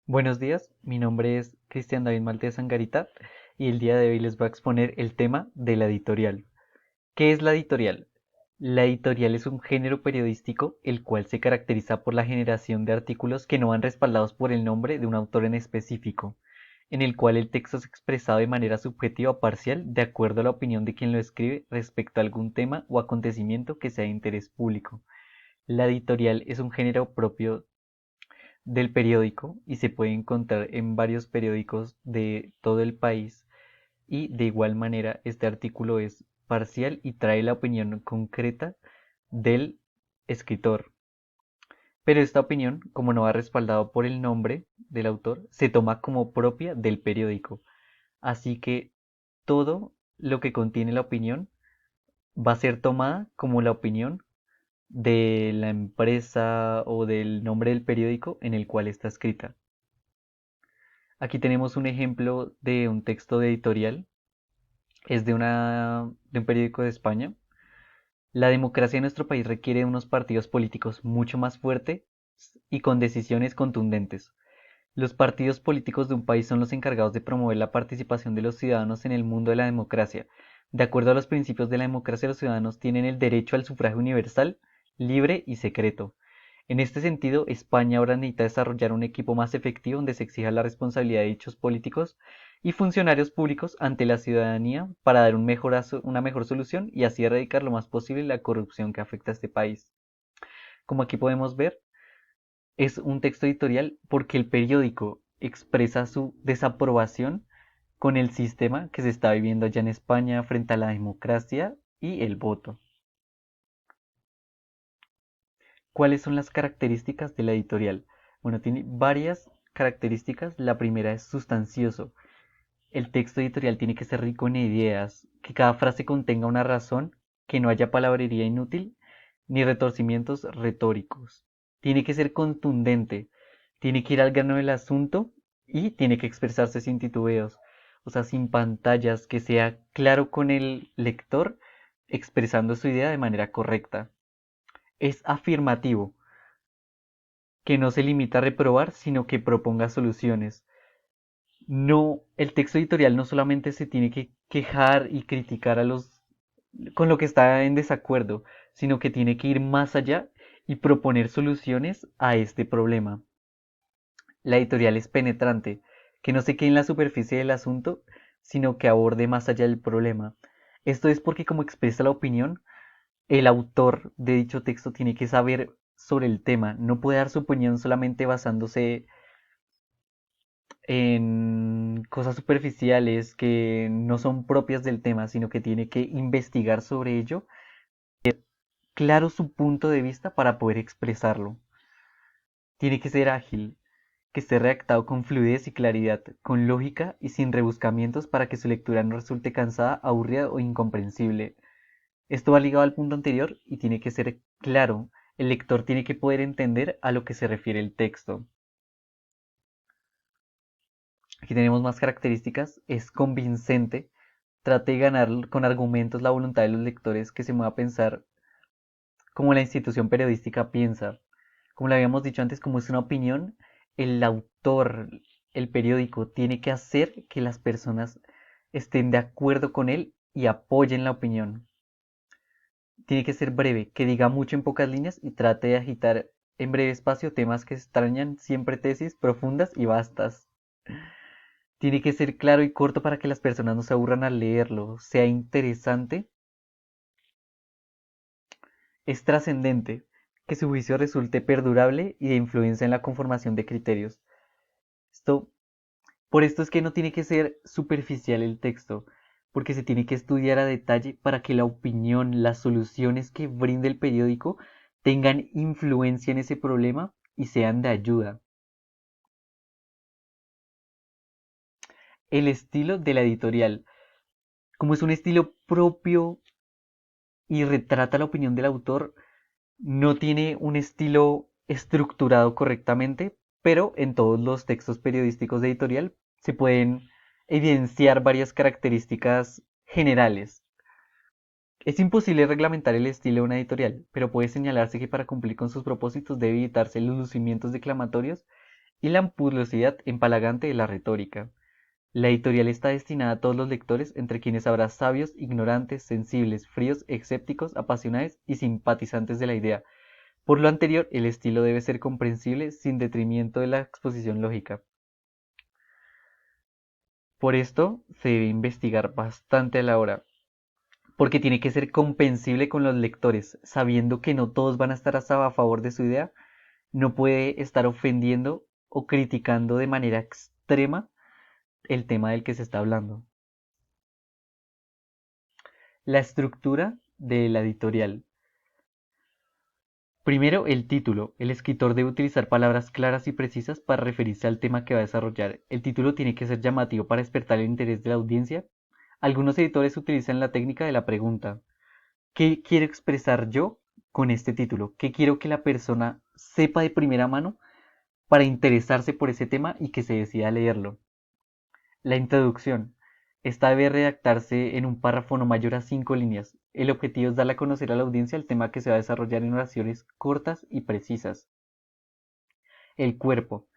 Buenos días, mi nombre es Cristian David Maltés Angarita y el día de hoy les voy a exponer el tema de la editorial. ¿Qué es la editorial? La editorial es un género periodístico el cual se caracteriza por la generación de artículos que no van respaldados por el nombre de un autor en específico, en el cual el texto es expresado de manera subjetiva o parcial de acuerdo a la opinión de quien lo escribe respecto a algún tema o acontecimiento que sea de interés público. La editorial es un género propio del periódico y se puede encontrar en varios periódicos de todo el país y de igual manera este artículo es parcial y trae la opinión concreta del escritor. Pero esta opinión, como no va respaldado por el nombre del autor, se toma como propia del periódico. Así que todo lo que contiene la opinión va a ser tomada como la opinión de la empresa o del nombre del periódico en el cual está escrita. Aquí tenemos un ejemplo de un texto de editorial. Es de un periódico de España. La democracia en nuestro país requiere unos partidos políticos mucho más fuertes y con decisiones contundentes. Los partidos políticos de un país son los encargados de promover la participación de los ciudadanos en el mundo de la democracia. De acuerdo a los principios de la democracia, los ciudadanos tienen el derecho al sufragio universal, libre y secreto. En este sentido, España ahora necesita desarrollar un equipo más efectivo donde se exija la responsabilidad de dichos políticos y funcionarios públicos ante la ciudadanía para dar una mejor solución y así erradicar lo más posible la corrupción que afecta a este país. Como aquí podemos ver, es un texto editorial porque el periódico expresa su desaprobación con el sistema que se está viviendo allá en España frente a la democracia y el voto. ¿Cuáles son las características de la editorial? Bueno, tiene varias características. La primera es sustancioso. El texto editorial tiene que ser rico en ideas, que cada frase contenga una razón, que no haya palabrería inútil ni retorcimientos retóricos. Tiene que ser contundente, tiene que ir al grano del asunto y tiene que expresarse sin titubeos, o sea, sin pantallas, que sea claro con el lector expresando su idea de manera correcta. Es afirmativo, que no se limita a reprobar, sino que proponga soluciones. No, el texto editorial no solamente se tiene que quejar y criticar a los con lo que está en desacuerdo, sino que tiene que ir más allá y proponer soluciones a este problema. La editorial es penetrante, que no se quede en la superficie del asunto, sino que aborde más allá del problema. Esto es porque, como expresa la opinión, el autor de dicho texto tiene que saber sobre el tema, no puede dar su opinión solamente basándose en cosas superficiales que no son propias del tema, sino que tiene que investigar sobre ello, claro su punto de vista para poder expresarlo. Tiene que ser ágil, que esté redactado con fluidez y claridad, con lógica y sin rebuscamientos para que su lectura no resulte cansada, aburrida o incomprensible. Esto va ligado al punto anterior y tiene que ser claro. El lector tiene que poder entender a lo que se refiere el texto. Aquí tenemos más características. Es convincente. Trate de ganar con argumentos la voluntad de los lectores que se mueva a pensar como la institución periodística piensa. Como le habíamos dicho antes, como es una opinión, el autor, el periódico, tiene que hacer que las personas estén de acuerdo con él y apoyen la opinión. Tiene que ser breve, que diga mucho en pocas líneas y trate de agitar en breve espacio temas que extrañan siempre tesis profundas y vastas. Tiene que ser claro y corto para que las personas no se aburran al leerlo, sea interesante. Es trascendente, que su juicio resulte perdurable y de influencia en la conformación de criterios. Esto, por esto es que no tiene que ser superficial el texto, porque se tiene que estudiar a detalle para que la opinión, las soluciones que brinde el periódico tengan influencia en ese problema y sean de ayuda. El estilo de la editorial, como es un estilo propio y retrata la opinión del autor, no tiene un estilo estructurado correctamente, pero en todos los textos periodísticos de editorial se pueden evidenciar varias características generales. Es imposible reglamentar el estilo de una editorial, pero puede señalarse que para cumplir con sus propósitos debe evitarse los lucimientos declamatorios y la ampulosidad empalagante de la retórica. La editorial está destinada a todos los lectores, entre quienes habrá sabios, ignorantes, sensibles, fríos, escépticos, apasionados y simpatizantes de la idea. Por lo anterior, el estilo debe ser comprensible sin detrimento de la exposición lógica. Por esto se debe investigar bastante a la hora, porque tiene que ser comprensible con los lectores, sabiendo que no todos van a estar a favor de su idea, no puede estar ofendiendo o criticando de manera extrema el tema del que se está hablando. La estructura de la editorial. Primero, el título. El escritor debe utilizar palabras claras y precisas para referirse al tema que va a desarrollar. El título tiene que ser llamativo para despertar el interés de la audiencia. Algunos editores utilizan la técnica de la pregunta. ¿Qué quiero expresar yo con este título? ¿Qué quiero que la persona sepa de primera mano para interesarse por ese tema y que se decida a leerlo? La introducción. Esta debe redactarse en un párrafo no mayor a 5 líneas. El objetivo es darle a conocer a la audiencia el tema que se va a desarrollar en oraciones cortas y precisas. El cuerpo.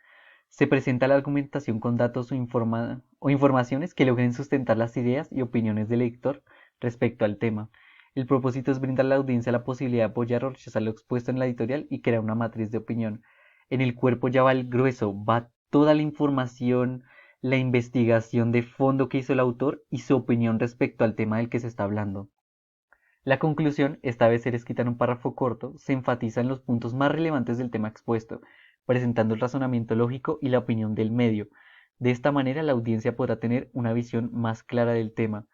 Se presenta la argumentación con datos o informaciones que logren sustentar las ideas y opiniones del lector respecto al tema. El propósito es brindar a la audiencia la posibilidad de apoyar o rechazar lo expuesto en la editorial y crear una matriz de opinión. En el cuerpo ya va el grueso, va toda la información, la investigación de fondo que hizo el autor y su opinión respecto al tema del que se está hablando. La conclusión, esta vez ser escrita en un párrafo corto, se enfatiza en los puntos más relevantes del tema expuesto, presentando el razonamiento lógico y la opinión del medio. De esta manera la audiencia podrá tener una visión más clara del tema.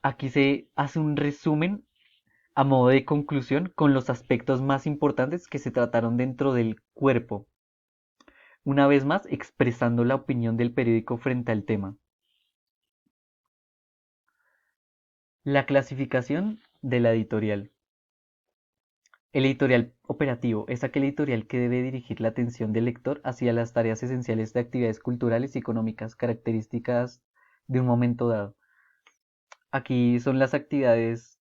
Aquí se hace un resumen a modo de conclusión con los aspectos más importantes que se trataron dentro del cuerpo, una vez más expresando la opinión del periódico frente al tema. La clasificación de la editorial. El editorial operativo es aquel editorial que debe dirigir la atención del lector hacia las tareas esenciales de actividades culturales y económicas características de un momento dado. Aquí son las actividades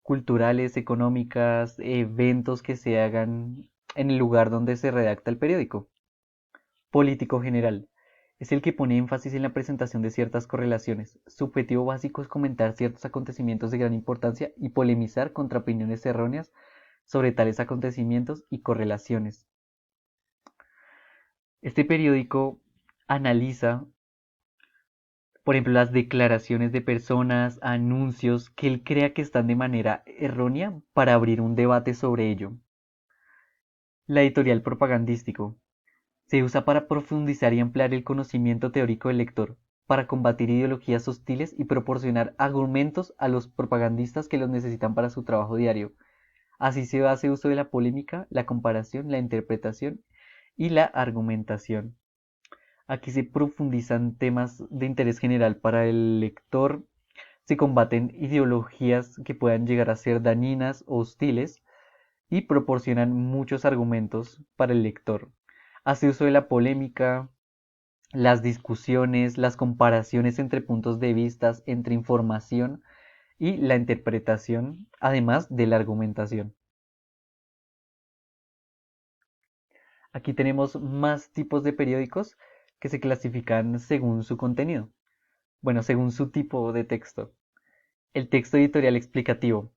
culturales, económicas, eventos que se hagan en el lugar donde se redacta el periódico. Político general. Es el que pone énfasis en la presentación de ciertas correlaciones. Su objetivo básico es comentar ciertos acontecimientos de gran importancia y polemizar contra opiniones erróneas sobre tales acontecimientos y correlaciones. Este periódico analiza, por ejemplo, las declaraciones de personas, anuncios que él crea que están de manera errónea para abrir un debate sobre ello. La editorial propagandístico se usa para profundizar y ampliar el conocimiento teórico del lector, para combatir ideologías hostiles y proporcionar argumentos a los propagandistas que los necesitan para su trabajo diario. Así se hace uso de la polémica, la comparación, la interpretación y la argumentación. Aquí se profundizan temas de interés general para el lector, se combaten ideologías que puedan llegar a ser dañinas o hostiles y proporcionan muchos argumentos para el lector. Hace uso de la polémica, las discusiones, las comparaciones entre puntos de vista, entre información y la interpretación, además de la argumentación. Aquí tenemos más tipos de periódicos que se clasifican según su contenido. Bueno, según su tipo de texto. El texto editorial explicativo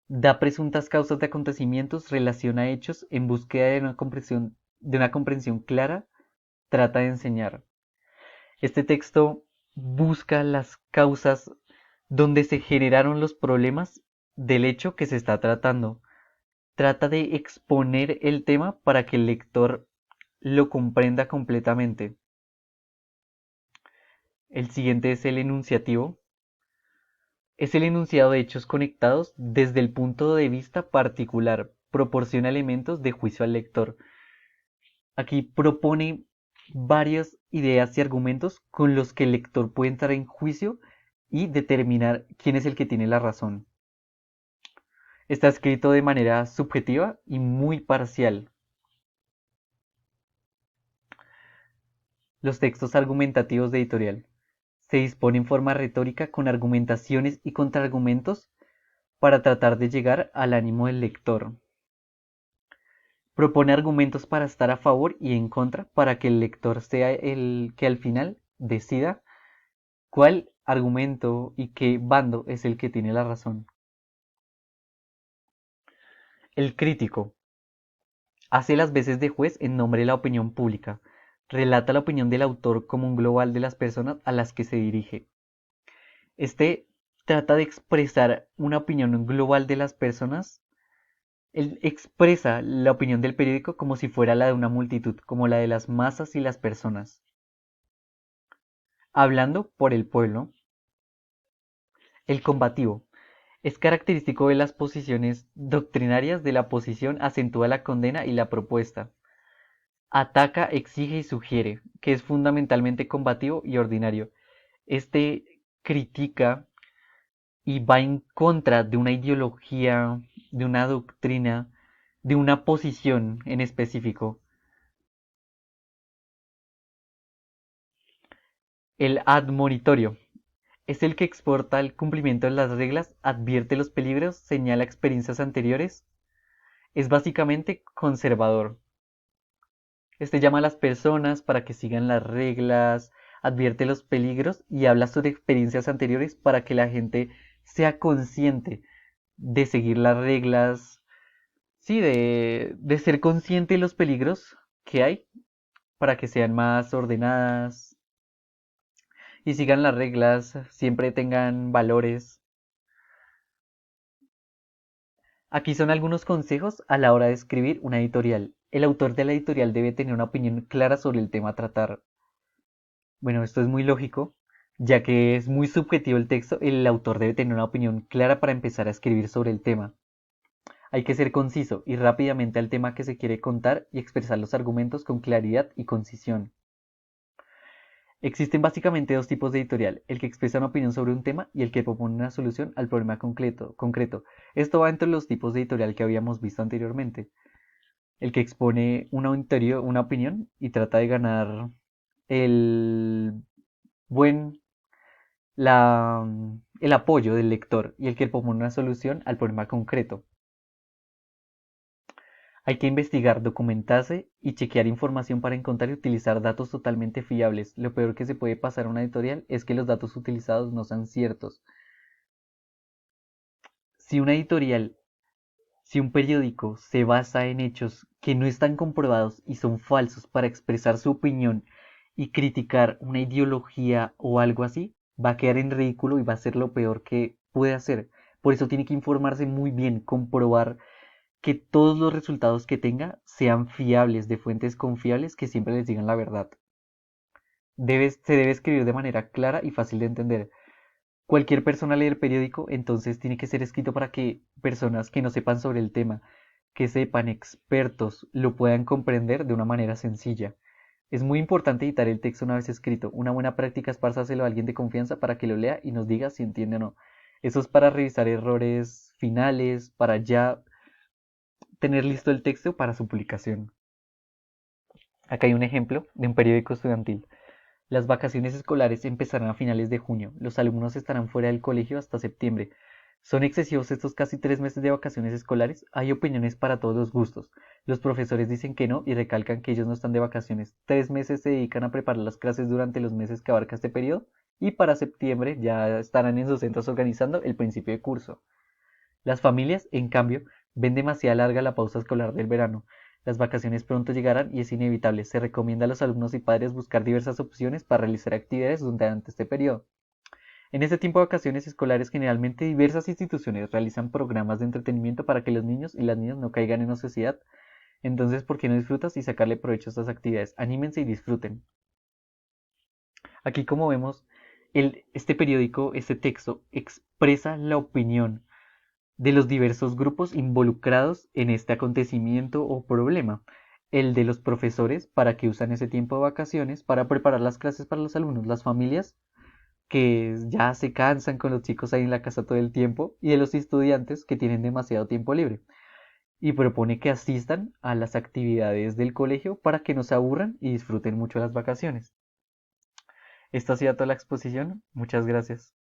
da presuntas causas de acontecimientos, relaciona hechos en búsqueda de una comprensión clara, trata de enseñar. Este texto busca las causas donde se generaron los problemas del hecho que se está tratando. Trata de exponer el tema para que el lector lo comprenda completamente. El siguiente es el enunciativo. Es el enunciado de hechos conectados desde el punto de vista particular. Proporciona elementos de juicio al lector. Aquí propone varias ideas y argumentos con los que el lector puede entrar en juicio y determinar quién es el que tiene la razón. Está escrito de manera subjetiva y muy parcial. Los textos argumentativos de editorial. Se dispone en forma retórica con argumentaciones y contraargumentos para tratar de llegar al ánimo del lector. Propone argumentos para estar a favor y en contra para que el lector sea el que al final decida cuál argumento y qué bando es el que tiene la razón. El crítico hace las veces de juez en nombre de la opinión pública. Relata la opinión del autor como un global de las personas a las que se dirige. Este trata de expresar una opinión global de las personas. Él expresa la opinión del periódico como si fuera la de una multitud, como la de las masas y las personas. Hablando por el pueblo, el combativo es característico de las posiciones doctrinarias de la posición, acentúa la condena y la propuesta. Ataca, exige y sugiere, que es fundamentalmente combativo y ordinario. Este critica y va en contra de una ideología, de una doctrina, de una posición en específico. El admonitorio es el que exporta el cumplimiento de las reglas, advierte los peligros, señala experiencias anteriores, es básicamente conservador. Este llama a las personas para que sigan las reglas, advierte los peligros y habla sobre experiencias anteriores para que la gente sea consciente de seguir las reglas, sí, de ser consciente de los peligros que hay para que sean más ordenadas y sigan las reglas, siempre tengan valores. Aquí son algunos consejos a la hora de escribir una editorial. El autor de la editorial debe tener una opinión clara sobre el tema a tratar. Bueno, esto es muy lógico, ya que es muy subjetivo el texto, el autor debe tener una opinión clara para empezar a escribir sobre el tema. Hay que ser conciso y rápidamente al tema que se quiere contar y expresar los argumentos con claridad y concisión. Existen básicamente dos tipos de editorial, el que expresa una opinión sobre un tema y el que propone una solución al problema concreto. Esto va entre los tipos de editorial que habíamos visto anteriormente. El que expone una opinión y trata de ganar el buen el apoyo del lector y el que propone una solución al problema concreto. Hay que investigar, documentarse y chequear información para encontrar y utilizar datos totalmente fiables. Lo peor que se puede pasar a una editorial es que los datos utilizados no sean ciertos. Si una editorial, si un periódico se basa en hechos que no están comprobados y son falsos para expresar su opinión y criticar una ideología o algo así, va a quedar en ridículo y va a ser lo peor que puede hacer. Por eso tiene que informarse muy bien, comprobar que todos los resultados que tenga sean fiables, de fuentes confiables que siempre les digan la verdad. Se debe escribir de manera clara y fácil de entender. Cualquier persona lee el periódico, entonces tiene que ser escrito para que personas que no sepan sobre el tema, que sepan expertos, lo puedan comprender de una manera sencilla. Es muy importante editar el texto una vez escrito. Una buena práctica es pasárselo a alguien de confianza para que lo lea y nos diga si entiende o no. Eso es para revisar errores finales, para ya tener listo el texto para su publicación. Acá hay un ejemplo de un periódico estudiantil. Las vacaciones escolares empezarán a finales de junio. Los alumnos estarán fuera del colegio hasta septiembre. ¿Son excesivos estos casi 3 meses de vacaciones escolares? Hay opiniones para todos los gustos. Los profesores dicen que no y recalcan que ellos no están de vacaciones. 3 meses se dedican a preparar las clases durante los meses que abarca este periodo y para septiembre ya estarán en sus centros organizando el principio de curso. Las familias, en cambio, ven demasiado larga la pausa escolar del verano. Las vacaciones pronto llegarán y es inevitable. Se recomienda a los alumnos y padres buscar diversas opciones para realizar actividades durante este periodo. En este tiempo de vacaciones escolares, generalmente diversas instituciones realizan programas de entretenimiento para que los niños y las niñas no caigan en ociosidad. Entonces, ¿por qué no disfrutas y sacarle provecho a estas actividades? Anímense y disfruten. Aquí, como vemos, este periódico, este texto, expresa la opinión de los diversos grupos involucrados en este acontecimiento o problema. El de los profesores, para que usan ese tiempo de vacaciones para preparar las clases para los alumnos, las familias que ya se cansan con los chicos ahí en la casa todo el tiempo, y de los estudiantes que tienen demasiado tiempo libre. Y propone que asistan a las actividades del colegio para que no se aburran y disfruten mucho las vacaciones. Esta ha sido toda la exposición. Muchas gracias.